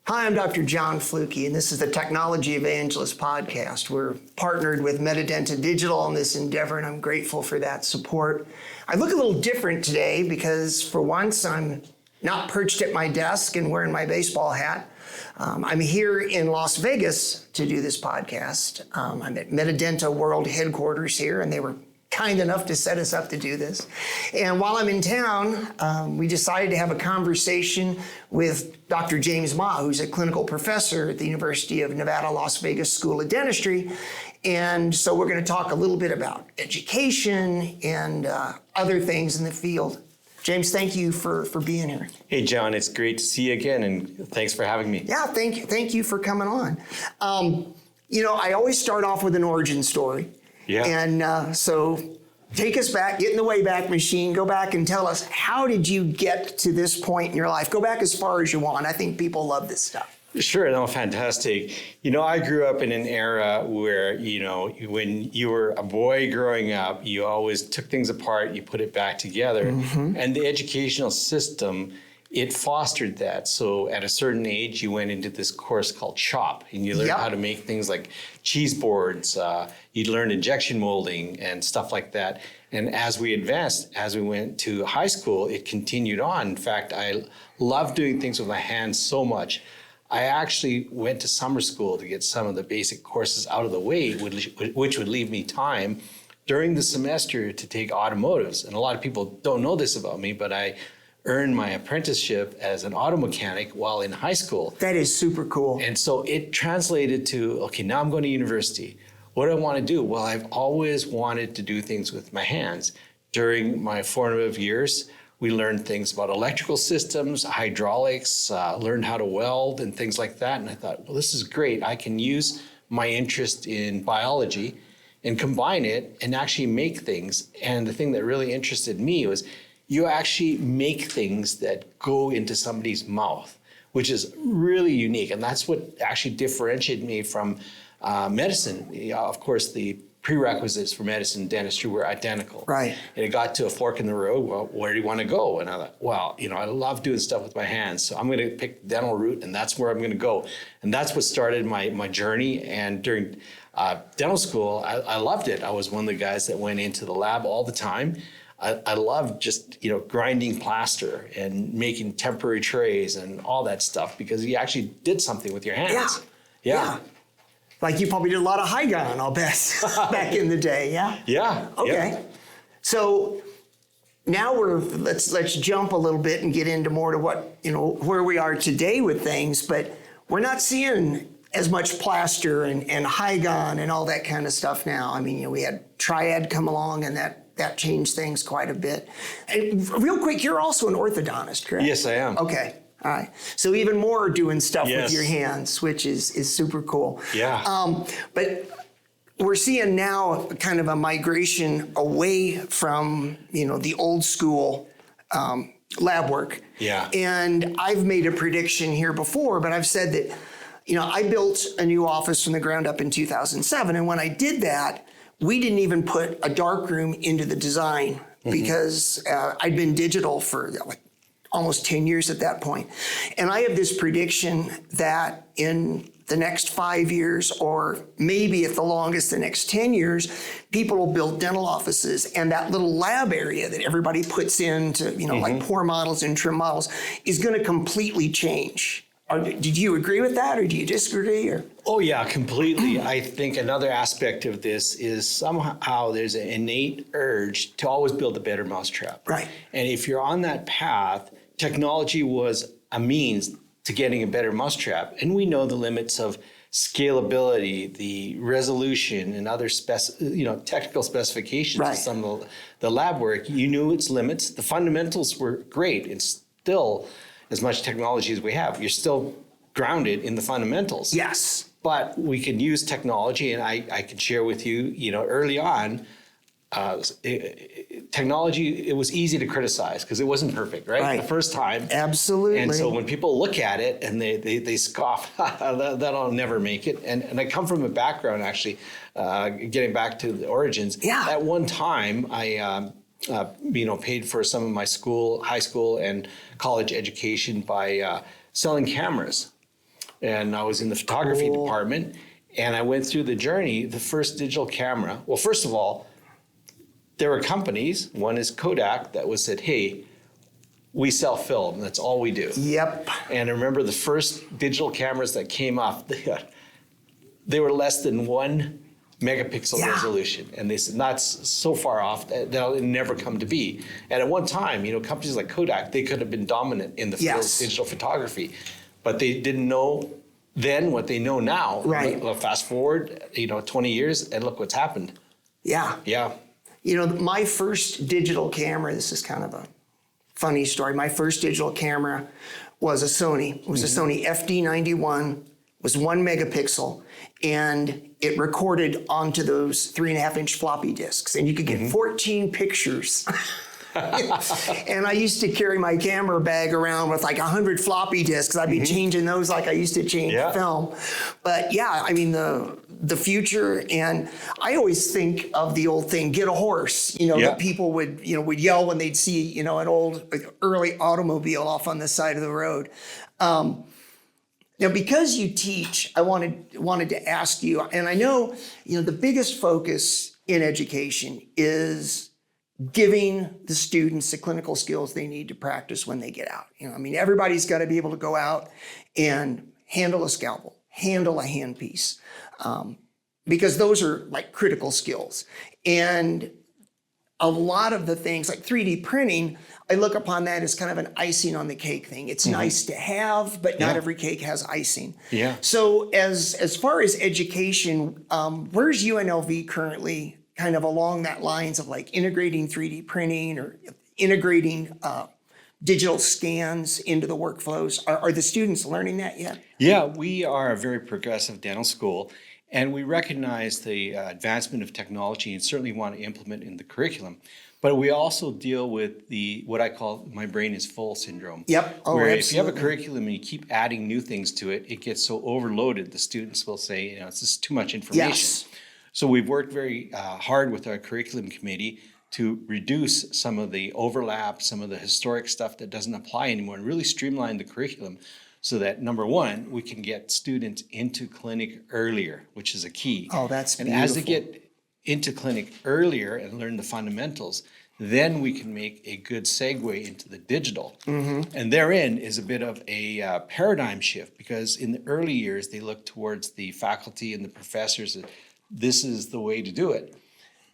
Hi, I'm Dr. John Fluke, and this is the Technology Evangelist Podcast. We're partnered with Medidenta Digital on this endeavor, and I'm grateful for that support. I look a little different today because, for once, I'm not perched at my desk and wearing my baseball hat. I'm here in Las Vegas to do this podcast. I'm at Medidenta World Headquarters here, and they were kind enough to set us up to do this. And while I'm in town, we decided to have a conversation with Dr. James Ma, who's a clinical professor at the University of Nevada, Las Vegas School of Dentistry. And so we're going to talk a little bit about education and other things in the field. James, thank you for being here. Hey, John, it's great to see you again, and thanks for having me. Yeah, thank you. Thank you for coming on. I always start off with an origin story. Yeah. And so take us back, get in the Wayback Machine, go back and tell us, how did you get to this point in your life? Go back as far as you want. I think people love this stuff. Sure, no, fantastic. I grew up in an era where, when you were a boy growing up, you always took things apart, you put it back together. Mm-hmm. And the educational system, it fostered that. So at a certain age, you went into this course called CHOP, and you learned how to make things like cheese boards. You'd learn injection molding and stuff like that. And as we advanced, as we went to high school, it continued on. In fact, I love doing things with my hands so much. I actually went to summer school to get some of the basic courses out of the way, which would leave me time during the semester to take automotives. And a lot of people don't know this about me, but I earned my apprenticeship as an auto mechanic while in high school. That is super cool. And so it translated to, okay, now I'm going to university. What do I want to do? Well, I've always wanted to do things with my hands. During my formative years, we learned things about electrical systems, hydraulics, learned how to weld and things like that. And I thought, well, this is great. I can use my interest in biology and combine it and actually make things. And the thing that really interested me was you actually make things that go into somebody's mouth, which is really unique. And that's what actually differentiated me from medicine. Of course, the prerequisites for medicine and dentistry were identical. Right. And it got to a fork in the road. Well, where do you want to go? And I thought, well, I love doing stuff with my hands, so I'm going to pick dental route, and that's where I'm going to go. And that's what started my journey. And during dental school, I loved it. I was one of the guys that went into the lab all the time. I loved just, grinding plaster and making temporary trays and all that stuff, because you actually did something with your hands. Yeah. Like you probably did a lot of Hygon, I'll bet, back in the day, yeah? Yeah. Okay. Yeah. So now let's jump a little bit and get into more to what, where we are today with things, but we're not seeing as much plaster and Hygon and all that kind of stuff now. I mean, we had Triad come along, and that changed things quite a bit. And real quick, you're also an orthodontist, correct? Yes, I am. Okay. All right. So even more doing stuff Yes. with your hands, which is super cool. Yeah. But we're seeing now kind of a migration away from, the old school lab work. Yeah. And I've made a prediction here before, but I've said that, I built a new office from the ground up in 2007. And when I did that, we didn't even put a dark room into the design because I'd been digital for almost 10 years at that point. And I have this prediction that in the next 5 years, or maybe at the longest, the next 10 years, people will build dental offices, and that little lab area that everybody puts into, like pour models and trim models is going to completely change. Did you agree with that, or do you disagree? Or? Oh, yeah, completely. I think another aspect of this is somehow there's an innate urge to always build a better mousetrap. Right. And if you're on that path, technology was a means to getting a better mousetrap. And we know the limits of scalability, the resolution, and other technical specifications of some of the lab work. You knew its limits. The fundamentals were great. It's still, as much technology as we have, you're still grounded in the fundamentals. Yes. But we can use technology, and I can share with you, early on, technology, it was easy to criticize because it wasn't perfect, right? The first time. Absolutely. And so when people look at it and they scoff, that'll never make it. And I come from a background, actually, getting back to the origins. Yeah. At one time, I paid for some of my high school and college education by selling cameras. And I was in the photography department, and I went through the journey. The first digital camera. Well, first of all, there were companies, one is Kodak, that was said, hey, we sell film, that's all we do. Yep. And I remember the first digital cameras that came off, they were less than 1 megapixel resolution. And they said, that's so far off that it'll never come to be. And at one time, companies like Kodak, they could have been dominant in the field of digital photography, but they didn't know then what they know now. Right. Well, fast forward, 20 years, and look what's happened. Yeah. Yeah. My first digital camera, this is kind of a funny story. My first digital camera was a Sony. It was a Sony FD91, was 1 megapixel, and it recorded onto those 3.5-inch floppy disks, and you could get 14 pictures. And I used to carry my camera bag around with like 100 floppy disks. I'd be changing those like I used to change film. But yeah, I mean, the future, and I always think of the old thing, get a horse, that people would yell when they'd see, an old early automobile off on the side of the road. Now, because you teach, I wanted to ask you, and I know, the biggest focus in education is giving the students the clinical skills they need to practice when they get out. Everybody's got to be able to go out and handle a scalpel, handle a handpiece, because those are like critical skills. And a lot of the things like 3D printing, I look upon that as kind of an icing on the cake thing. It's nice to have, but not every cake has icing. Yeah. So as far as education, where's UNLV currently kind of along that lines of like integrating 3D printing or integrating digital scans into the workflows? Are the students learning that yet? Yeah, we are a very progressive dental school, and we recognize the advancement of technology and certainly want to implement in the curriculum. But we also deal with what I call my brain is full syndrome. Yep. Oh, where absolutely. if you have a curriculum and you keep adding new things to it, it gets so overloaded, the students will say, it's just too much information. Yes. So we've worked very hard with our curriculum committee to reduce some of the overlap, some of the historic stuff that doesn't apply anymore, and really streamline the curriculum so that, number one, we can get students into clinic earlier, which is a key. Oh, that's and beautiful. as they get into clinic earlier and learn the fundamentals, then we can make a good segue into the digital. And therein is a bit of a paradigm shift, because in the early years, they look towards the faculty and the professors that this is the way to do it.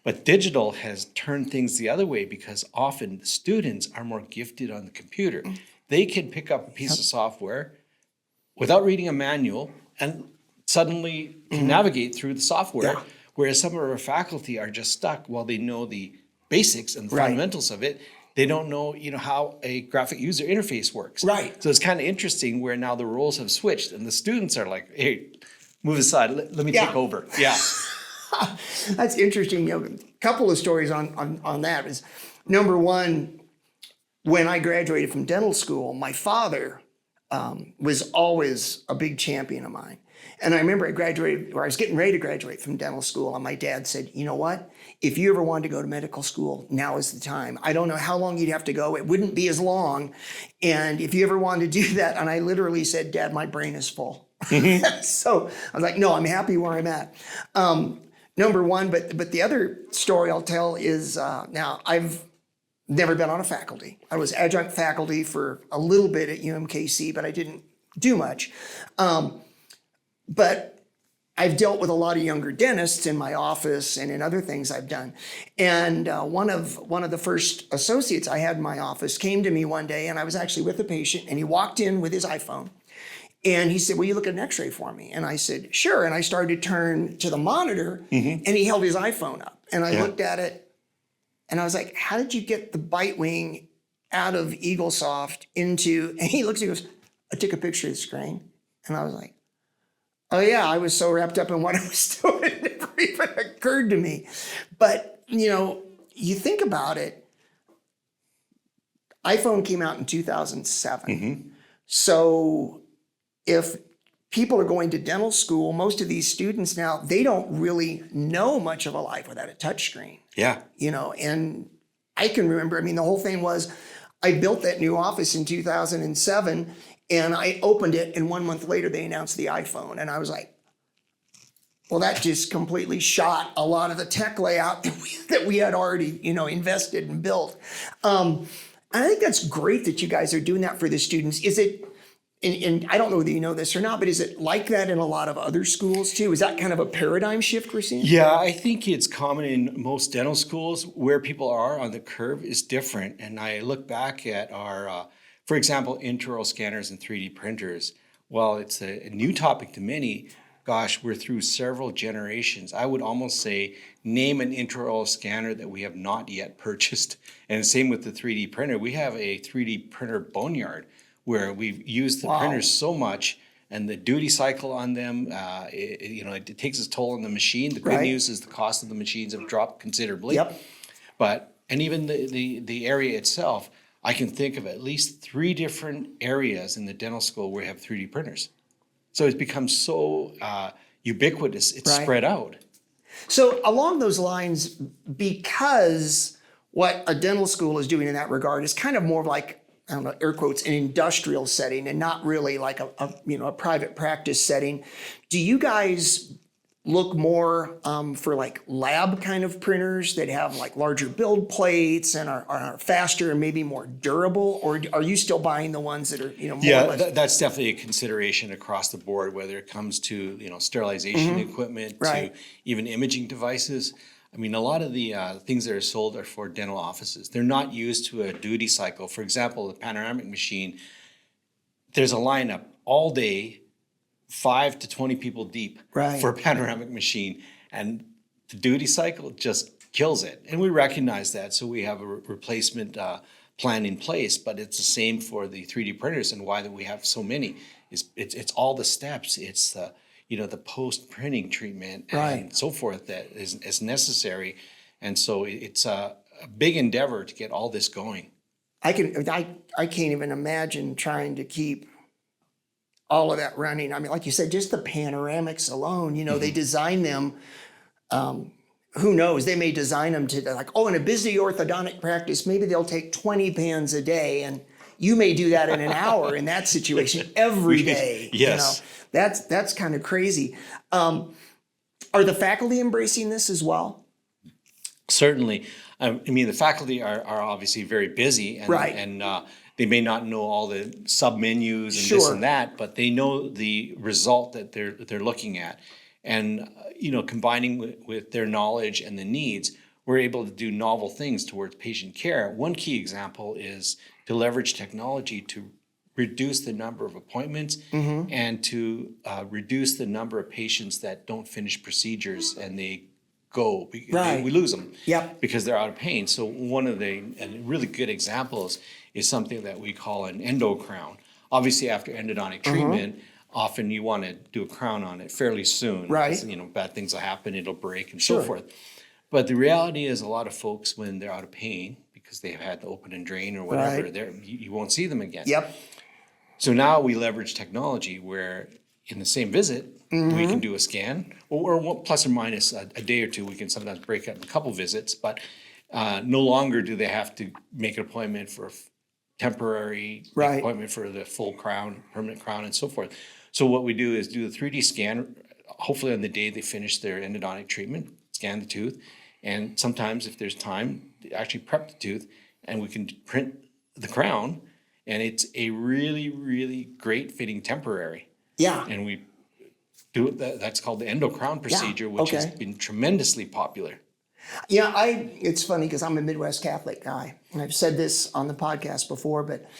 But digital has turned things the other way, because often the students are more gifted on the computer. They can pick up a piece of software without reading a manual and suddenly navigate through the software, whereas some of our faculty are just stuck while they know the basics and the fundamentals of it. They don't know, how a graphic user interface works. Right. So it's kind of interesting where now the roles have switched and the students are like, hey, move aside, let me take over. Yeah. That's interesting. A couple of stories on that is, number one, when I graduated from dental school, my father was always a big champion of mine. And I remember I was getting ready to graduate from dental school, and my dad said, you know what? If you ever wanted to go to medical school, now is the time. I don't know how long you'd have to go. It wouldn't be as long. And if you ever wanted to do that, and I literally said, Dad, my brain is full. So I was like, no, I'm happy where I'm at. Number one, but the other story I'll tell is, now I've never been on a faculty. I was adjunct faculty for a little bit at UMKC, but I didn't do much. But I've dealt with a lot of younger dentists in my office and in other things I've done. And one of the first associates I had in my office came to me one day, and I was actually with a patient, and he walked in with his iPhone. And he said, will you look at an x-ray for me? And I said, sure. And I started to turn to the monitor, and he held his iPhone up. And I looked at it, and I was like, how did you get the bite wing out of EagleSoft into, and he looks, he goes, I took a picture of the screen. And I was like, oh yeah, I was so wrapped up in what I was doing, it never even occurred to me. But, you think about it, iPhone came out in 2007. So if people are going to dental school, most of these students now, they don't really know much of a life without a touchscreen. Yeah. And I can remember, the whole thing was, I built that new office in 2007 and I opened it, and 1 month later they announced the iPhone. And I was like, well, that just completely shot a lot of the tech layout that we had already, invested and built. I think that's great that you guys are doing that for the students. Is it, and I don't know whether you know this or not, but is it like that in a lot of other schools too? Is that kind of a paradigm shift we're seeing? Yeah, I think it's common in most dental schools. Where people are on the curve is different. And I look back at our, for example, intraoral scanners and 3D printers. While it's a new topic to many, gosh, we're through several generations. I would almost say, name an intraoral scanner that we have not yet purchased. And same with the 3D printer. We have a 3D printer boneyard where we've used the printers so much, and the duty cycle on them, it takes its toll on the machine. The good news is the cost of the machines have dropped considerably. Yep. And even the area itself, I can think of at least 3 different areas in the dental school where we have 3D printers. So it's become so ubiquitous, it's spread out. So along those lines, because what a dental school is doing in that regard is kind of more like, I don't know, air quotes, an industrial setting and not really like a private practice setting. Do you guys look more for like lab kind of printers that have like larger build plates and are faster and maybe more durable? Or are you still buying the ones that are, more or less? That's definitely a consideration across the board, whether it comes to, sterilization equipment, to even imaging devices. A lot of the things that are sold are for dental offices. They're not used to a duty cycle. For example, the panoramic machine, there's a lineup all day, 5 to 20 people deep for a panoramic machine. And the duty cycle just kills it. And we recognize that. So we have a replacement plan in place, but it's the same for the 3D printers. And why that we have so many is it's all the steps. It's the post-printing treatment and so forth that is necessary. And so it's a big endeavor to get all this going. I can't even imagine trying to keep all of that running. Like you said, just the panoramics alone, they design them, who knows, they may design them to like, in a busy orthodontic practice, maybe they'll take 20 pans a day, and you may do that in an hour in that situation every day. Yes. That's kind of crazy. Are the faculty embracing this as well? Certainly. The faculty are obviously very busy, and they may not know all the sub-menus and this and that, but they know the result that they're looking at. And, combining with their knowledge and the needs, we're able to do novel things towards patient care. One key example is to leverage technology to reduce the number of appointments and to reduce the number of patients that don't finish procedures and they go. We lose them because they're out of pain. So one of the really good examples is something that we call an endo crown. Obviously, after endodontic treatment, often you want to do a crown on it fairly soon. Right. Bad things will happen, it'll break and so forth. But the reality is a lot of folks, when they're out of pain, because they've had to open and drain or whatever, you won't see them again. So now we leverage technology where in the same visit, we can do a scan, or plus or minus a day or two. We can sometimes break up a couple visits, but no longer do they have to make an appointment for a temporary appointment for the full crown, permanent crown, and so forth. So what we do is do the 3D scan, hopefully on the day they finish their endodontic treatment, scan the tooth, and sometimes if there's time, actually prep the tooth, and we can print the crown, and it's a really, really great fitting temporary. And we do it, that's called the endo crown procedure, which has been tremendously popular. It's funny because I'm a Midwest Catholic guy, and I've said this on the podcast before, but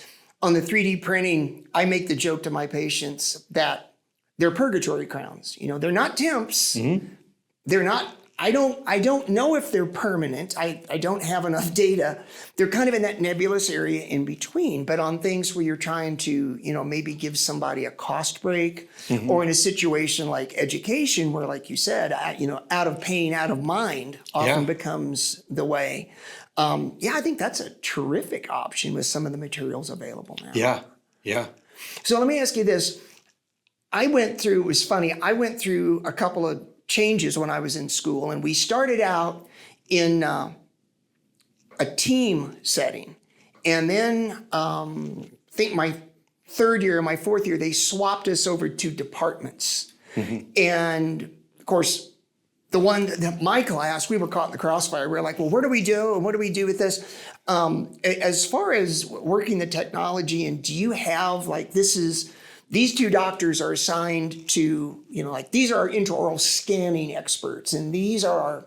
on the 3D printing, I make the joke to my patients that they're purgatory crowns. They're not temps. They're not I don't know if they're permanent. I don't have enough data. They're kind of in that nebulous area in between. But on things where you're trying to, maybe give somebody a cost break, or in a situation like education, where, like you said, out of pain, out of mind often becomes the way. I think that's a terrific option with some of the materials available now. Yeah. So let me ask you this. It was funny, I went through a couple of changes when I was in school, and we started out in a team setting. And then I think my third year, my fourth year, they swapped us over to departments. And of course, my class, we were caught in the crossfire. We were like, well, what do we do? And what do we do with this? As far as working the technology, and do you have these two doctors are assigned to, these are our intraoral scanning experts, and these are our,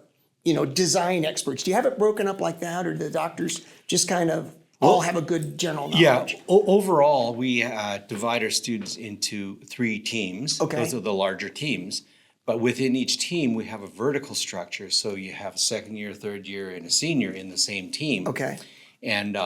design experts. Do you have it broken up like that, or do the doctors just kind of all have a good general knowledge? Yeah. Overall, we divide our students into 3 teams. Okay. Those are the larger teams. But within each team, we have a vertical structure. So you have a second year, third year, and a senior in the same team. Okay. And,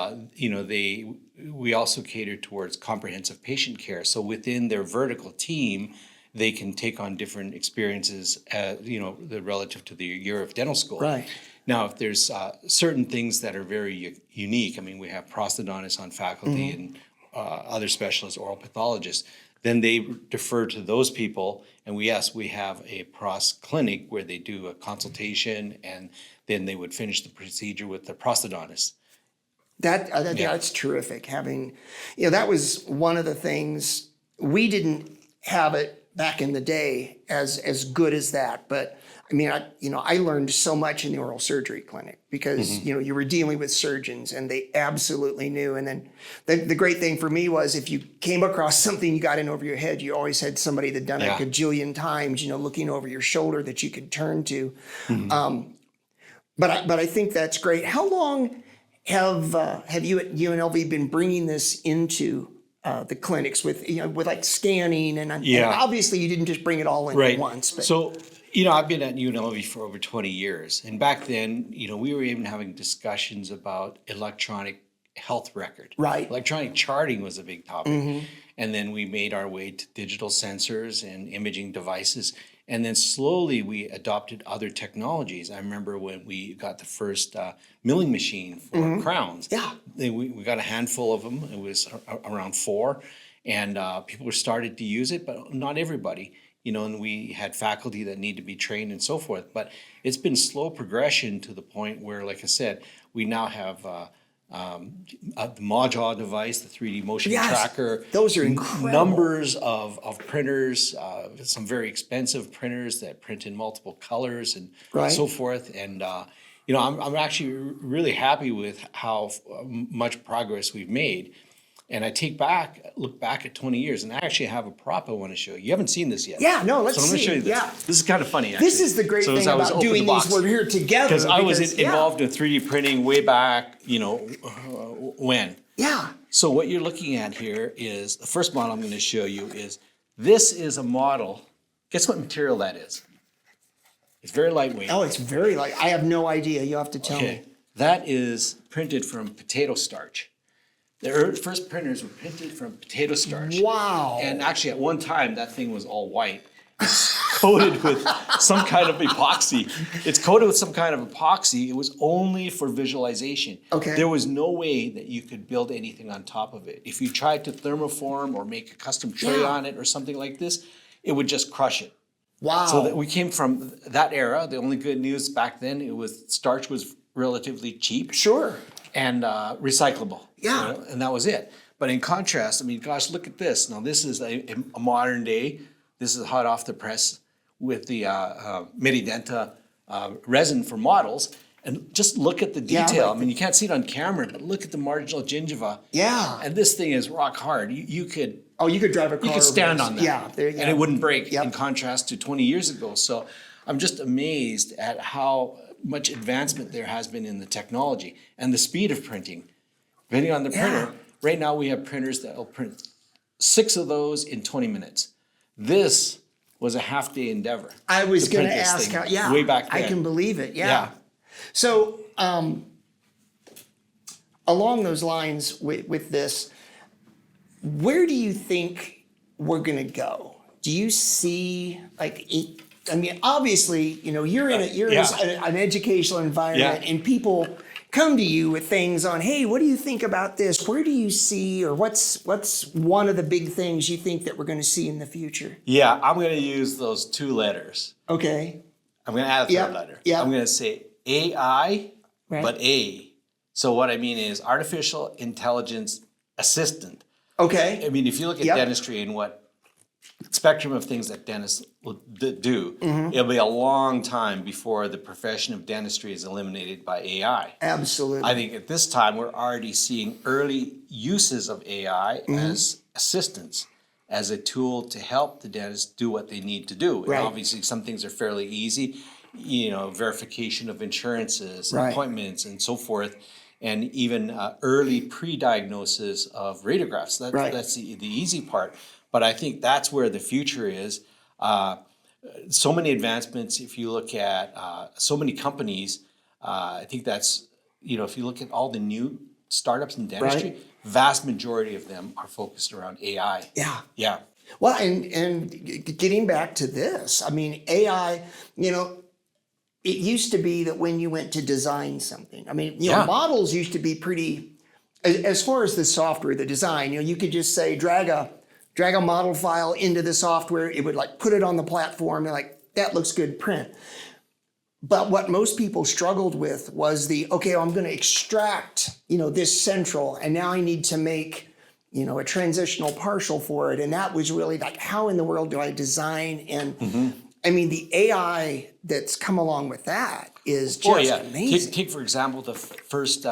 we also cater towards comprehensive patient care. So within their vertical team, they can take on different experiences, relative to the year of dental school. Right. Now, if there's certain things that are very unique, I mean, we have prosthodontists on faculty and other specialists, oral pathologists, then they defer to those people. And we have a pros clinic where they do a consultation, and then they would finish the procedure with the prosthodontist. That's terrific. That was one of the things. We didn't have it back in the day as good as that, but I learned so much in the oral surgery clinic because you were dealing with surgeons, and they absolutely knew. And then the great thing for me was, if you came across something you got in over your head, you always had somebody that done it a gajillion times, looking over your shoulder that you could turn to. But I think that's great. How long have you at UNLV been bringing this into the clinics with like scanning and obviously you didn't just bring it all in at once. But. So, I've been at UNLV for over 20 years. And back then, we were even having discussions about electronic health record. Right. Electronic charting was a big topic. And then we made our way to digital sensors and imaging devices. And then slowly we adopted other technologies. I remember when we got the first milling machine for crowns. Yeah. We got a handful of them. It was around 4. And people started to use it, but not everybody. And we had faculty that need to be trained and so forth. But it's been slow progression to the point where, like I said, we now have the Modjaw device, the 3D motion tracker. Those are incredible. Numbers of printers, some very expensive printers that print in multiple colors and so forth. And, I'm actually really happy with how much progress we've made. And I look back at 20 years, and I actually have a prop I want to show you. You haven't seen this yet. Yeah, no, let's see. So let me show you this. Yeah. This is kind of funny, actually. This is the great thing about doing these. We're here together. Because I was involved in 3D printing way back, when. Yeah. So what you're looking at here is, the first model I'm going to show you is, this is a model. Guess what material that is? It's very lightweight. Oh, it's very light. I have no idea. You'll have to tell me. That is printed from potato starch. The first printers were printed from potato starch. Wow. And actually, at one time, that thing was all white. It's coated with some kind of epoxy. It was only for visualization. Okay. There was no way that you could build anything on top of it. If you tried to thermoform or make a custom tray on it or something like this, it would just crush it. Wow. So that we came from that era. The only good news back then, starch was relatively cheap. Sure. And recyclable. Yeah. And that was it. But in contrast, gosh, look at this. Now, this is a modern day. This is hot off the press with the Medidenta resin for models. And just look at the detail. You can't see it on camera, but look at the marginal gingiva. Yeah. And this thing is rock hard. You could drive a car. You could stand on that. Yeah. There you go. And it wouldn't break in contrast to 20 years ago. So I'm just amazed at how much advancement there has been in the technology and the speed of printing. Depending on the printer, right now we have printers that will print 6 of those in 20 minutes. This was a half-day endeavor. I was going to print this ask thing how, yeah, way back then. I can believe it. Yeah. Yeah. So, along those lines with this, where do you think we're going to go? Do you see I mean, obviously, you're in an educational environment, and people come to you with things on, hey, what do you think about this? Where do you see, or what's one of the big things you think that we're going to see in the future? Yeah, I'm going to use those 2 letters. Okay. I'm going to add a third letter. Yep. I'm going to say AI, Right. but A. So what I mean is artificial intelligence assistant. Okay. I mean, if you look at Yep. dentistry and what spectrum of things that dentists will do, Mm-hmm. it'll be a long time before the profession of dentistry is eliminated by AI. Absolutely. I think at this time we're already seeing early uses of AI Mm-hmm. as assistants, as a tool to help the dentists do what they need to do. Right. And obviously some things are fairly easy, verification of insurances, Right. appointments, and so forth. And even early pre-diagnosis of radiographs. Right. That's the easy part. But I think that's where the future is. So many advancements. If you look at so many companies, I think that's, if you look at all the new startups in dentistry, Right. vast majority of them are focused around AI. Yeah. Yeah. Well, and getting back to this, I mean, AI, it used to be that when you went to design something, I mean, models used to be pretty, as far as the software, the design, you could just say, drag a model file into the software. It would put it on the platform and that looks good, print. But what most people struggled with was I'm going to extract, this central, and now I need to make, a transitional partial for it. And that was really how in the world do I design? And I mean, the AI that's come along with that is just amazing. Take for example, the first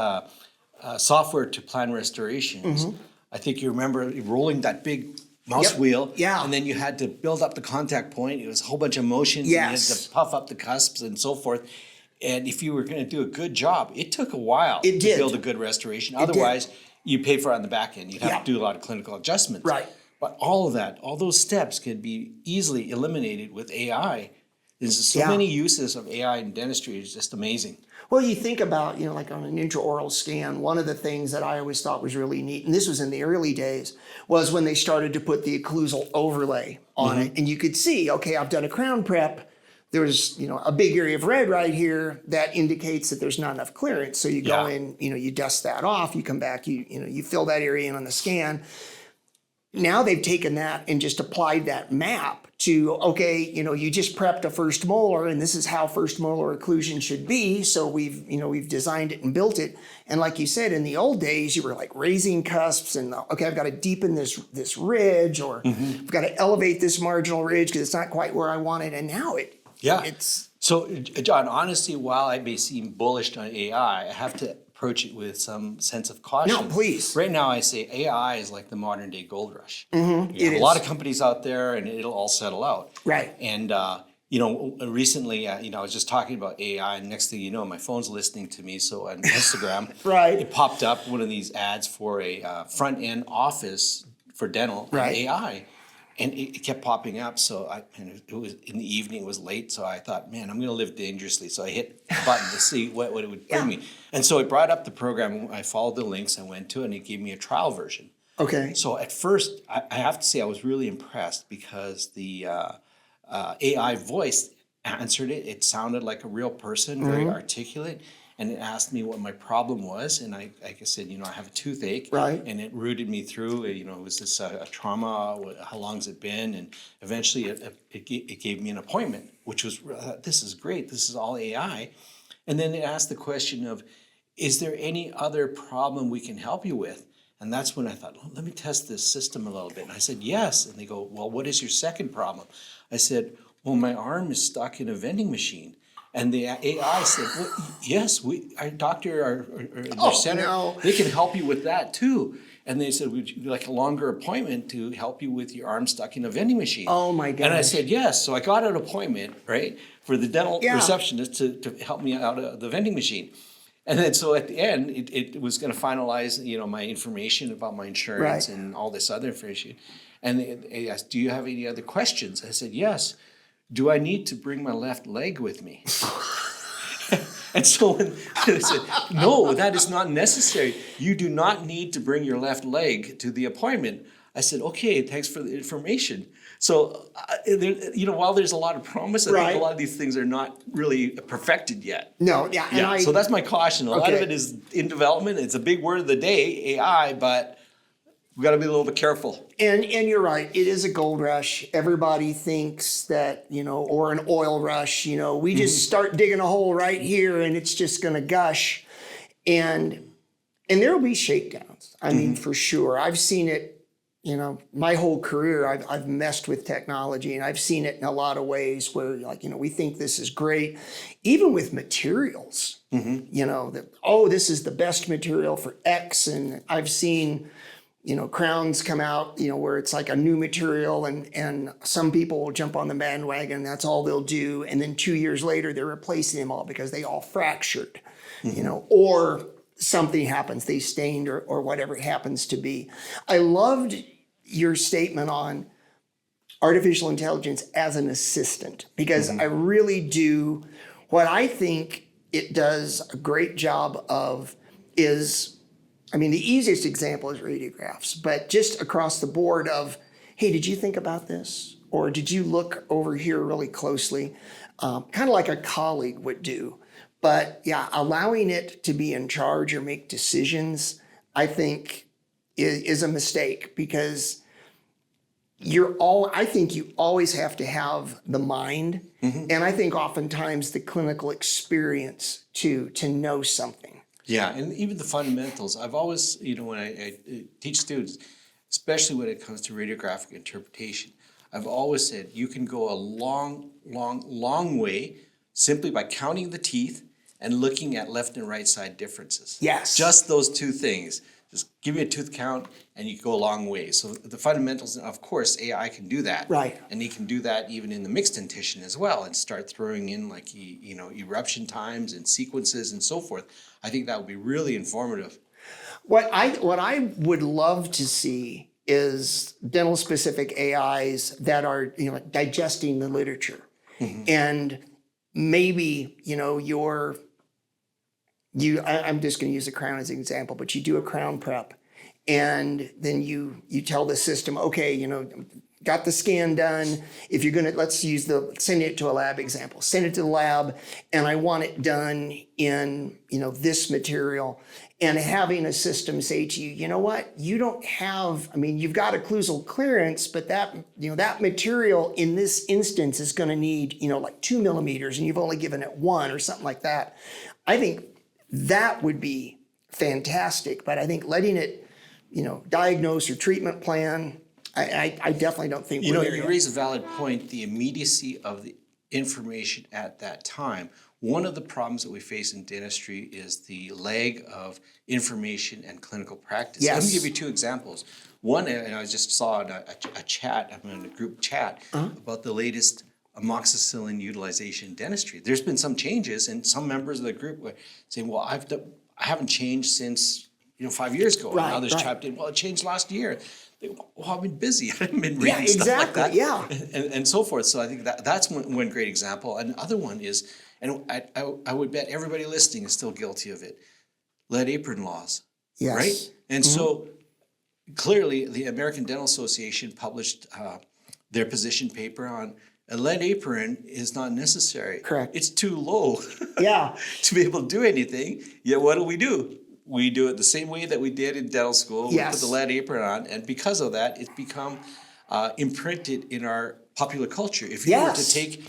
software to plan restorations. I think you remember rolling that big mouse wheel, and then you had to build up the contact point. It was a whole bunch of motions, and you had to puff up the cusps and so forth. And if you were going to do a good job, it took a while to build a good restoration. Otherwise, you pay for it on the back end. You'd have to do a lot of clinical adjustments. Right. But all of that, all those steps can be easily eliminated with AI. There's so many uses of AI in dentistry. It's just amazing. Well, you think about, on an intraoral scan, one of the things that I always thought was really neat, and this was in the early days, was when they started to put the occlusal overlay on it. And you could see, okay, I've done a crown prep. There's, a big area of red right here that indicates that there's not enough clearance. So you go in, you dust that off, you come back, you fill that area in on the scan. Now they've taken that and just applied that map to, okay, you just prepped a first molar and this is how first molar occlusion should be. So we've designed it and built it. And like you said, in the old days, you were raising cusps and, okay, I've got to deepen this ridge, or I've got to elevate this marginal ridge because it's not quite where I want it. And now it's... So, John, honestly, while I may seem bullish on AI, I have to approach it with some sense of caution. No, please. Right now, I say AI is like the modern day gold rush. Mm-hmm. You have a lot of companies out there, and it'll all settle out. Right. And recently, I was just talking about AI, and next thing you know, my phone's listening to me. So on Instagram, Right. it popped up one of these ads for a front end office for dental and AI. And it kept popping up, it was in the evening, it was late, so I thought, man, I'm going to live dangerously. So I hit the button to see what it would bring me. And so it brought up the program, I followed the links, I went to it, and it gave me a trial version. Okay. So at first, I have to say I was really impressed because the AI voice answered it. It sounded like a real person, very articulate. And it asked me what my problem was, and I said, I have a toothache, Right. And it rooted me through. Was this a trauma? How long's it been? And eventually, it gave me an appointment, which was this is great. This is all AI. And then it asked the question of, is there any other problem we can help you with? And that's when I thought, well, let me test this system a little bit. And I said, yes. And they go, well, what is your second problem? I said, well, my arm is stuck in a vending machine. And the AI said, well, yes, our doctor, our center, they can help you with that too. And they said, would you like a longer appointment to help you with your arm stuck in a vending machine? Oh my gosh. And I said, yes. So I got an appointment, right, for the dental receptionist to help me out of the vending machine. And then so at the end, it was going to finalize, my information about my insurance Right. and all this other information. And they asked, "Do you have any other questions?" I said, "Yes. Do I need to bring my left leg with me?" And so when they said, "No, that is not necessary. You do not need to bring your left leg to the appointment." I said, "Okay, thanks for the information." So, while there's a lot of promise, I Right. think a lot of these things are not really perfected yet. No, yeah, and So that's my caution. A lot of Okay. it is in development. It's a big word of the day, AI, but we got to be a little bit careful. And you're right. It is a gold rush. Everybody thinks that, or an oil rush. We just start digging a hole right here, and it's just going to gush, and there will be shakedowns. I mean, for sure. I've seen it. My whole career, I've messed with technology, and I've seen it in a lot of ways where, we think this is great, even with materials. This is the best material for X, and I've seen. Crowns come out, where it's like a new material, and some people will jump on the bandwagon. That's all they'll do. And then 2 years later, they're replacing them all because they all fractured, or something happens, they stained or whatever it happens to be. I loved your statement on artificial intelligence as an assistant, because I really do, what I think it does a great job of is, the easiest example is radiographs, but just across the board of, hey, did you think about this? Or did you look over here really closely? Kind of like a colleague would do. But yeah, allowing it to be in charge or make decisions, I think is a mistake, because I think you always have to have the mind. And I think oftentimes the clinical experience to know something. Yeah, and even the fundamentals. I've always, when I teach students, especially when it comes to radiographic interpretation, I've always said you can go a long, long, long way simply by counting the teeth and looking at left and right side differences. Yes. Just those two things. Just give me a tooth count and you go a long way. So the fundamentals, of course, AI can do that. Right. And he can do that even in the mixed dentition as well, and start throwing in like, eruption times and sequences and so forth. I think that would be really informative. What I would love to see is dental specific AIs that are digesting the literature, and maybe I'm just going to use a crown as an example, but you do a crown prep, and then you tell the system, okay, got the scan done. If you're gonna, send it to a lab example. Send it to the lab, and I want it done in this material. And having a system say to you, you know what, you don't have. You've got occlusal clearance, but that material in this instance is going to need like 2 millimeters, and you've only given it 1 or something like that. I think that would be fantastic. But I think letting it, diagnose or treatment plan. I definitely don't think we're there You yet. raise a valid point, the immediacy of the information at that time. One of the problems that we face in dentistry is the lag of information and clinical practice. Yes. Let me give you 2 examples. One, and I just saw in a chat, I'm in a group chat, about the latest amoxicillin utilization in dentistry. There's been some changes, and some members of the group were saying, well, I haven't changed since 5 years ago. Right, and others right. chimed in, well, it changed last year. Well, I've been busy. I haven't been reading stuff exactly, like that. yeah. And so forth. So I think that's one great example. Another one is, and I would bet everybody listening is still guilty of it, lead apron laws. Yes. Right? And so clearly the American Dental Association published their position paper on a lead apron is not necessary. Correct. It's too low Yeah. to be able to do anything. Yet what do? We do it the same way that we did in dental school. Yes. We put the lead apron on, and because of that, it's become imprinted in our popular culture. If you were to Yes. take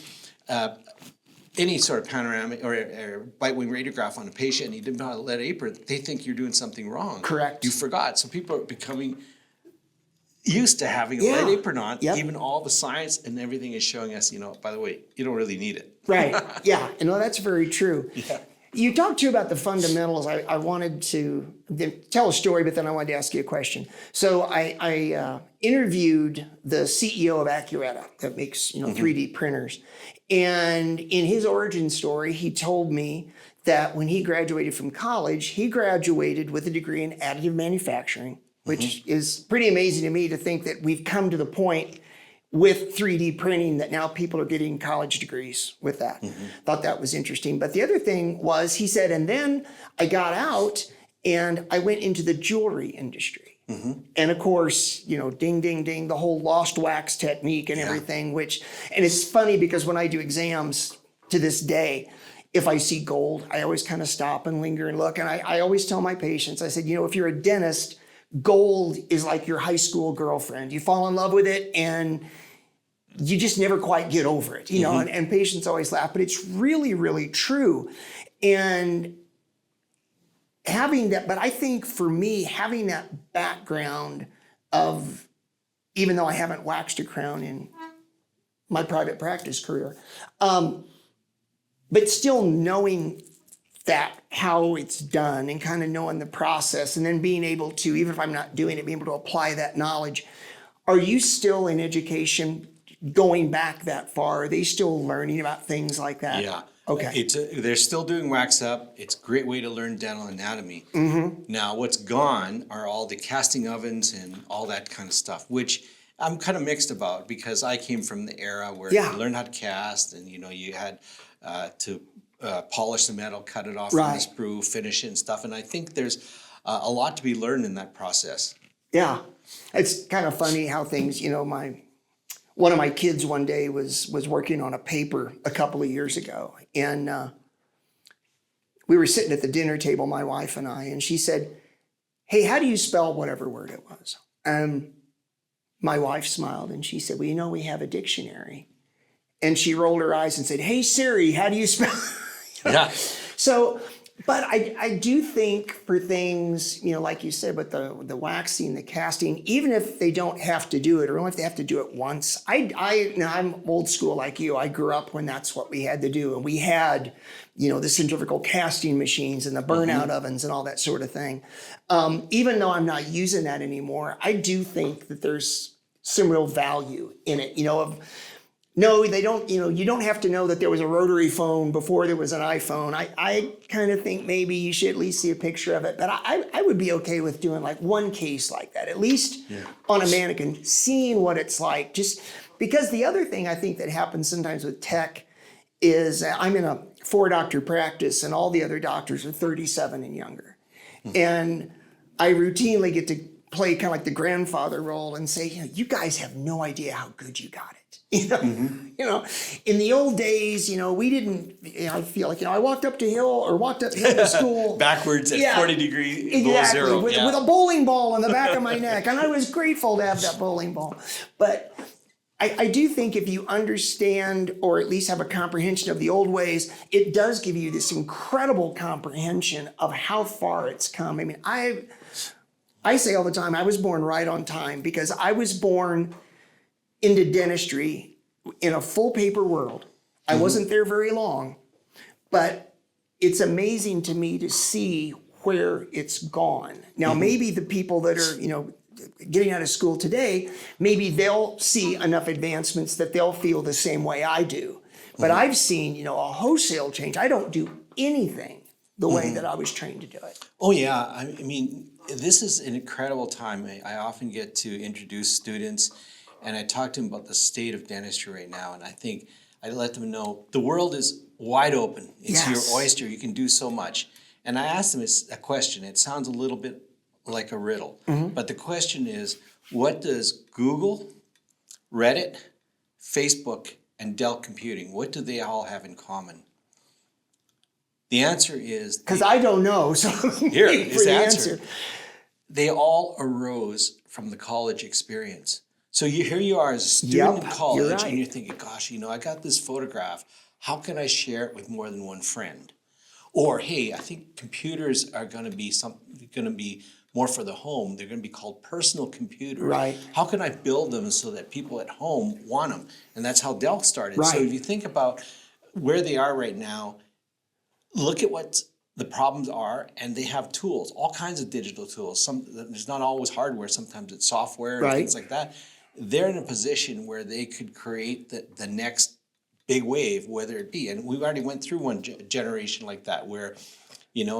any sort of panoramic or bite wing radiograph on a patient and you didn't have a lead apron, they think you're doing something wrong. Correct. You forgot. So people are becoming used to having a Yeah. lead apron on. Yep. Even all the science and everything is showing us, by the way, you don't really need it. Right. Yeah. That's very true. Yeah. You talked too about the fundamentals. I wanted to tell a story, but then I wanted to ask you a question. So I interviewed the CEO of Accurata that makes 3D printers, and in his origin story, he told me that when he graduated from college, he graduated with a degree in additive manufacturing, which is pretty amazing to me to think that we've come to the point with 3D printing that now people are getting college degrees with that. Thought that was interesting. But the other thing was, he said, and then I got out and I went into the jewelry industry. And of course, you know, ding, ding, ding, the whole lost wax technique and everything, and it's funny because when I do exams to this day, if I see gold, I always kind of stop and linger and look. And I always tell my patients, I said, you know, if you're a dentist, gold is like your high school girlfriend. You fall in love with it and you just never quite get over it, you know, and patients always laugh, but it's really, really true. And having that, but I think for me, having that background of, even though I haven't waxed a crown in my private practice career, but still knowing that how it's done and kind of knowing the process and then being able to, even if I'm not doing it, being able to apply that knowledge. Are you still in education going back that far? Are they still learning about things like that? Yeah. Okay. They're still doing wax up. It's a great way to learn dental anatomy. Now, what's gone are all the casting ovens and all that kind of stuff, which I'm kind of mixed about because I came from the era where you learned how to cast and, you know, you had to polish the metal, cut it off from the sprue, finish it and stuff. And I think there's a lot to be learned in that process. Yeah. It's kind of funny how things, you know, one of my kids one day was working on a paper a couple of years ago. And we were sitting at the dinner table, my wife and I, and she said, hey, how do you spell whatever word it was? My wife smiled and she said, well, you know, we have a dictionary. And she rolled her eyes and said, hey, Siri, how do you spell? Yeah. So, but I do think for things, you know, like you said, with the waxing, the casting, even if they don't have to do it, or only if they have to do it once, I'm old school like you. I grew up when that's what we had to do. And we had, you know, the centrifugal casting machines and the burnout ovens and all that sort of thing. Even though I'm not using that anymore, I do think that there's some real value in it, you know, no, they don't, you know, you don't have to know that there was a rotary phone before there was an iPhone. I kind of think maybe you should at least see a picture of it. But I would be okay with doing like one case like that, at least on a mannequin, seeing what it's like. Just because the other thing I think that happens sometimes with tech is I'm in a 4-doctor practice and all the other doctors are 37 and younger. And I routinely get to play kind of like the grandfather role and say, you know, you guys have no idea how good you got it. You know, you know, in the old days, you know, we didn't, you know, I feel like, you know, I walked up hill to school. Backwards at 40 degrees below zero. With a bowling ball in the back of my neck. And I was grateful to have that bowling ball. But I do think if you understand or at least have a comprehension of the old ways, it does give you this incredible comprehension of how far it's come. I mean, I say all the time, I was born right on time because I was born into dentistry in a full paper world. I wasn't there very long, but it's amazing to me to see where it's gone. Now, maybe the people that are, you know, getting out of school today, maybe they'll see enough advancements that they'll feel the same way I do. But I've seen, you know, a wholesale change. I don't do anything the way that I was trained to do it. Oh, yeah. I mean, this is an incredible time. I often get to introduce students and I talk to them about the state of dentistry right now. And I think I let them know the world is wide open. It's your oyster. You can do so much. And I asked them a question. It sounds a little bit like a riddle. But the question is, what does Google, Reddit, Facebook, and Dell Computing, what do they all have in common? The answer is... Because I don't know, so here is the answer. They all arose from the college experience. So here you are as a student in college, and you're thinking, gosh, you know, I got this photograph. How can I share it with more than one friend? Or, hey, I think computers are going to be more for the home. They're going to be called personal computers. Right. How can I build them so that people at home want them? And that's how Dell started. Right. So if you think about where they are right now, look at what the problems are, and they have tools, all kinds of digital tools. There's not always hardware. Sometimes it's software and things like that. They're in a position where they could create the next big wave, whether it be, and we already went through one generation like that where,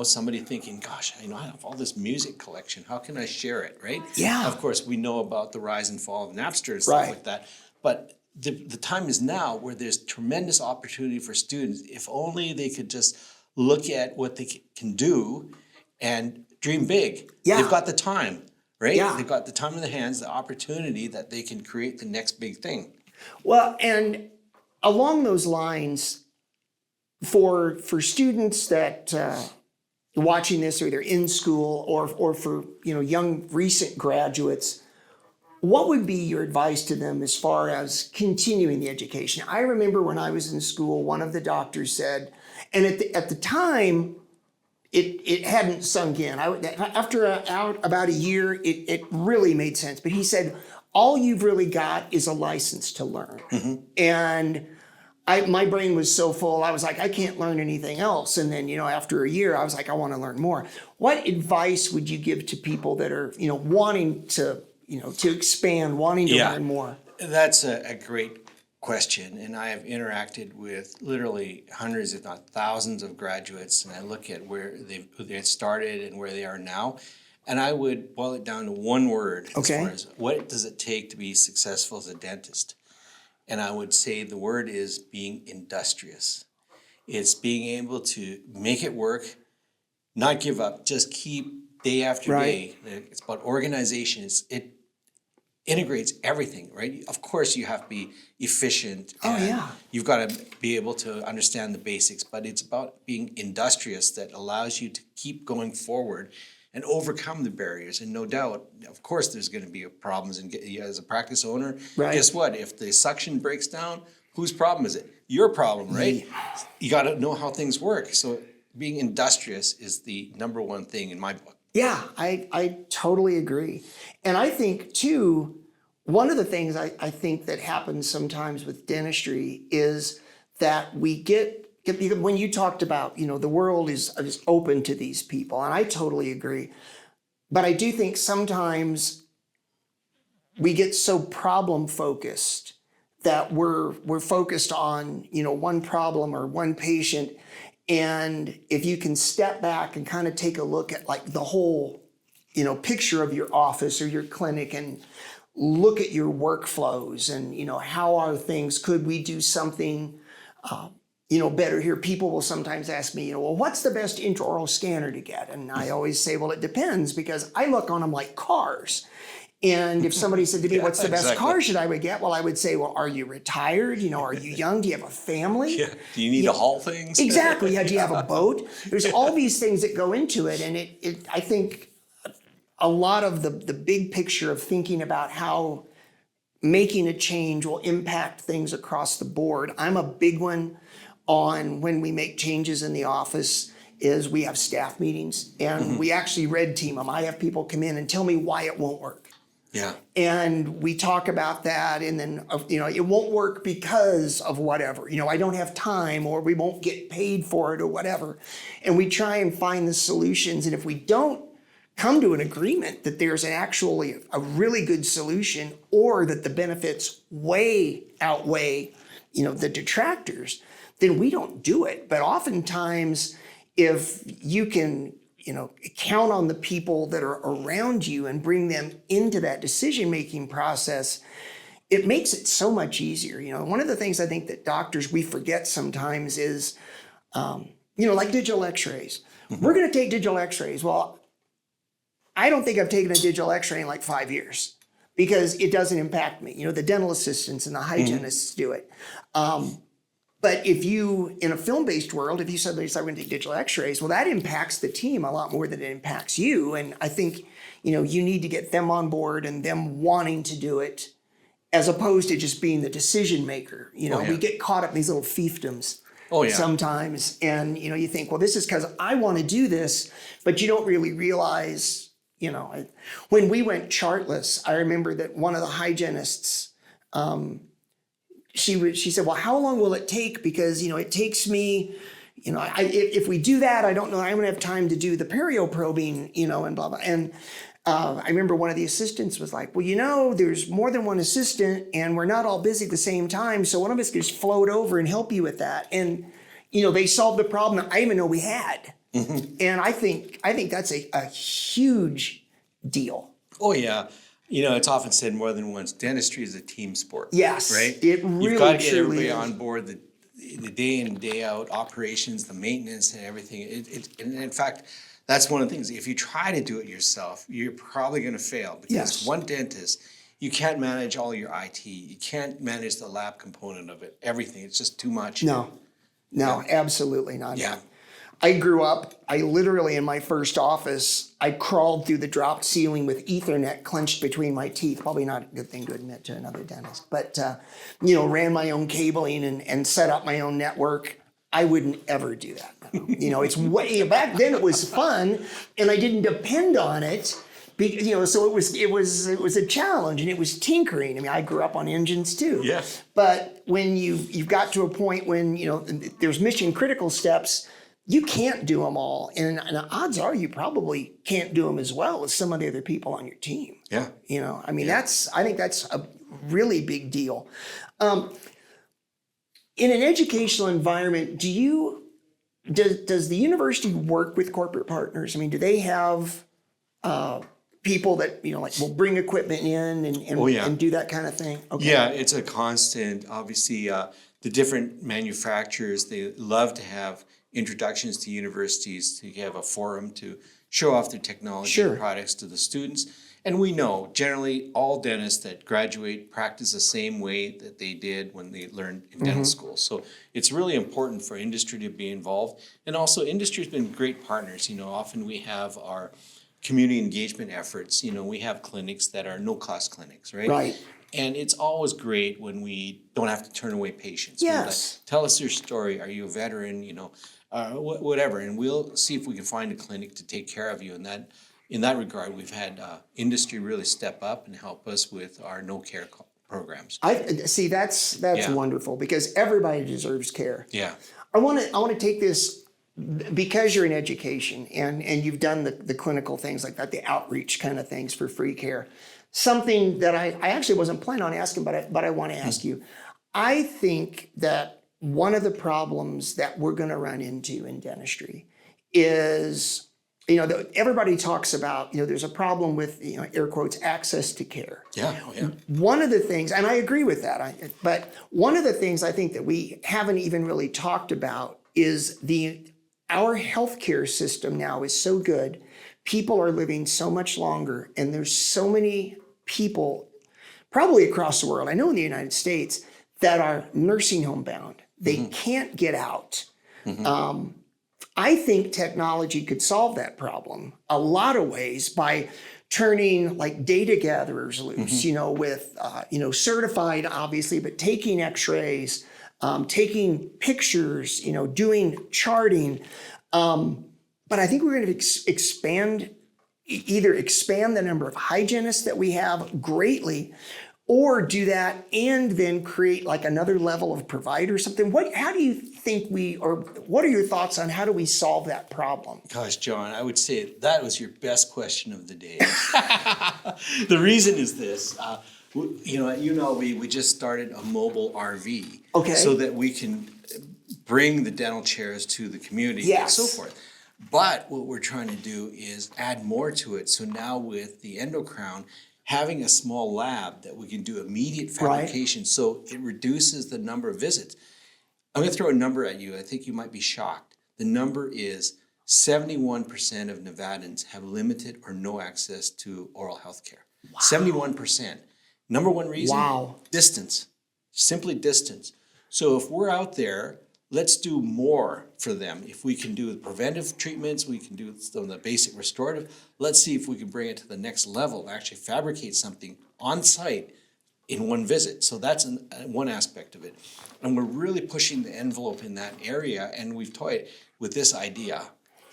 somebody thinking, gosh, I have all this music collection. How can I share it, right? Yeah. Of course, we know about the rise and fall of Napster and stuff Right. like that. But the time is now where there's tremendous opportunity for students. If only they could just look at what they can do and dream big. Yeah. They've got the time, right? Yeah. They've got the time in their hands, the opportunity that they can create the next big thing. Well, and along those lines, for students that watching this, or they're in school, or for young recent graduates, what would be your advice to them as far as continuing the education? I remember when I was in school, one of the doctors said, and at the time, it hadn't sunk in. After about a year, it really made sense. But he said, all you've really got is a license to learn. Mm-hmm. And my brain was so full, I was like, I can't learn anything else. And then, after a year, I was like, I want to learn more. What advice would you give to people that are, wanting to, to expand, wanting to learn more? That's a great question. And I have interacted with literally hundreds, if not thousands of graduates. And I look at where they started and where they are now. And I would boil it down to one word as far as what does it take to be successful as a dentist? And I would say the word is being industrious. It's being able to make it work, not give up, just keep day after day. It's about organization. It integrates everything, right? Of course, you have to be efficient. You've got to be able to understand the basics, but it's about being industrious that allows you to keep going forward and overcome the barriers. And no doubt, of course, there's going to be problems. And as a practice owner, guess what? If the suction breaks down, whose problem is it? Your problem, right? You got to know how things work. So being industrious is the number one thing in my book. Yeah, I totally agree. And I think, too, one of the things I think that happens sometimes with dentistry is that we get, when you talked about, the world is open to these people, and I totally agree. But I do think sometimes we get so problem focused that we're focused on, one problem or one patient. And if you can step back and kind of take a look at like the whole, picture of your office or your clinic and look at your workflows and, how are things, could we do something, better here? People will sometimes ask me, well, what's the best intraoral scanner to get? And I always say, well, it depends, because I look on them like cars. And if somebody said to me, what's the best car should I would get? Well, I would say, well, are you retired? Are you young? Do you have a family? Yeah. Do you need to haul things? Exactly. Yeah. Do you have a boat? There's all these things that go into it. And I think a lot of the big picture of thinking about how making a change will impact things across the board. I'm a big one on when we make changes in the office is we have staff meetings and we actually red team them. I have people come in and tell me why it won't work. Yeah. And we talk about that, and then, it won't work because of whatever. I don't have time, or we won't get paid for it, or whatever. And we try and find the solutions. And if we don't come to an agreement that there's actually a really good solution, or that the benefits way outweigh, the detractors, then we don't do it. But oftentimes, if you can count on the people that are around you and bring them into that decision-making process, it makes it so much easier. One of the things I think that doctors, we forget sometimes is, like digital x-rays. We're going to take digital x-rays. Well, I don't think I've taken a digital x-ray in like 5 years because it doesn't impact me. The dental assistants and the hygienists do it. But if you, in a film-based world, if you suddenly decide we're going to take digital x-rays, well, that impacts the team a lot more than it impacts you. And I think, you need to get them on board and them wanting to do it, as opposed to just being the decision maker. We get caught up in these little fiefdoms sometimes. And, you think, well, this is because I want to do this, but you don't really realize, when we went chartless, I remember that one of the hygienists, she said, well, how long will it take? Because, it takes me, if we do that, I don't know, I'm going to have time to do the perio probing, and blah, blah. And I remember one of the assistants was like, well, there's more than one assistant and we're not all busy at the same time. So one of us can just float over and help you with that. And, they solved the problem that I didn't even know we had. And I think that's a huge deal. Oh, yeah. It's often said more than once, dentistry is a team sport. Yes, right? it really You've got to get truly everybody is. on board, the day in and day out operations, the maintenance and everything. And in fact, that's one of the things. If you try to do it yourself, you're probably going to fail because Yes. one dentist, you can't manage all your IT. You can't manage the lab component of it, everything. It's just too much. No, absolutely not. Yeah. I grew up, I literally in my first office, I crawled through the dropped ceiling with Ethernet clenched between my teeth. Probably not a good thing to admit to another dentist, but, ran my own cabling and set up my own network. I wouldn't ever do that. It's way back then. It was fun, and I didn't depend on it. So it was a challenge, and it was tinkering. I mean, I grew up on engines too. Yeah. But when you've got to a point when there's mission critical steps, you can't do them all, and odds are you probably can't do them as well as some of the other people on your team. Yeah. I think that's a really big deal. In an educational environment, does the university work with corporate partners? I mean, do they have people that will bring equipment in and do that kind of thing? Okay. Yeah, it's a constant. Obviously, the different manufacturers, they love to have introductions to universities, to have a forum to show off their technology and products to the students. And we know generally all dentists that graduate practice the same way that they did when they learned in dental school. So it's really important for industry to be involved. And also industry's been great partners. Often we have our community engagement efforts. We have clinics that are no-cost clinics, right? Right. And it's always great when we don't have to turn away patients. Yes. Tell us your story. Are you a veteran? Whatever. And we'll see if we can find a clinic to take care of you. And in that regard, we've had industry really step up and help us with our no-care programs. I see. That's wonderful because everybody deserves care. Yeah. I want to take this because you're in education and you've done the clinical things like that, the outreach kind of things for free care. Something that I actually wasn't planning on asking, but I want to ask you. I think that one of the problems that we're going to run into in dentistry is, everybody talks about, there's a problem with, air quotes, access to care. Yeah. Oh, yeah. One of the things, and I agree with that, but one of the things I think that we haven't even really talked about is our healthcare system now is so good. People are living so much longer, and there's so many people, probably across the world, I know in the United States, that are nursing home bound. They can't get out. I think technology could solve that problem a lot of ways by turning like data gatherers loose, with, certified obviously, but taking x-rays, taking pictures, doing charting. But I think we're going to either expand the number of hygienists that we have greatly, or do that and then create like another level of provider or something. How do you think what are your thoughts on how do we solve that problem? Gosh, John, I would say that was your best question of the day. The reason is this. We just started a mobile RV. Okay. So that we can bring the dental chairs to the community and so forth. But what we're trying to do is add more to it. So now with the EndoCrown, having a small lab that we can do immediate fabrication, so it reduces the number of visits. I'm going to throw a number at you. I think you might be shocked. The number is 71% of Nevadans have limited or no access to oral health care. Wow. 71%. Number one reason? Wow. Distance. Simply distance. So if we're out there, let's do more for them. If we can do preventive treatments, we can do some of the basic restorative. Let's see if we can bring it to the next level, actually fabricate something on site in one visit. So that's one aspect of it. And we're really pushing the envelope in that area. And we've toyed with this idea.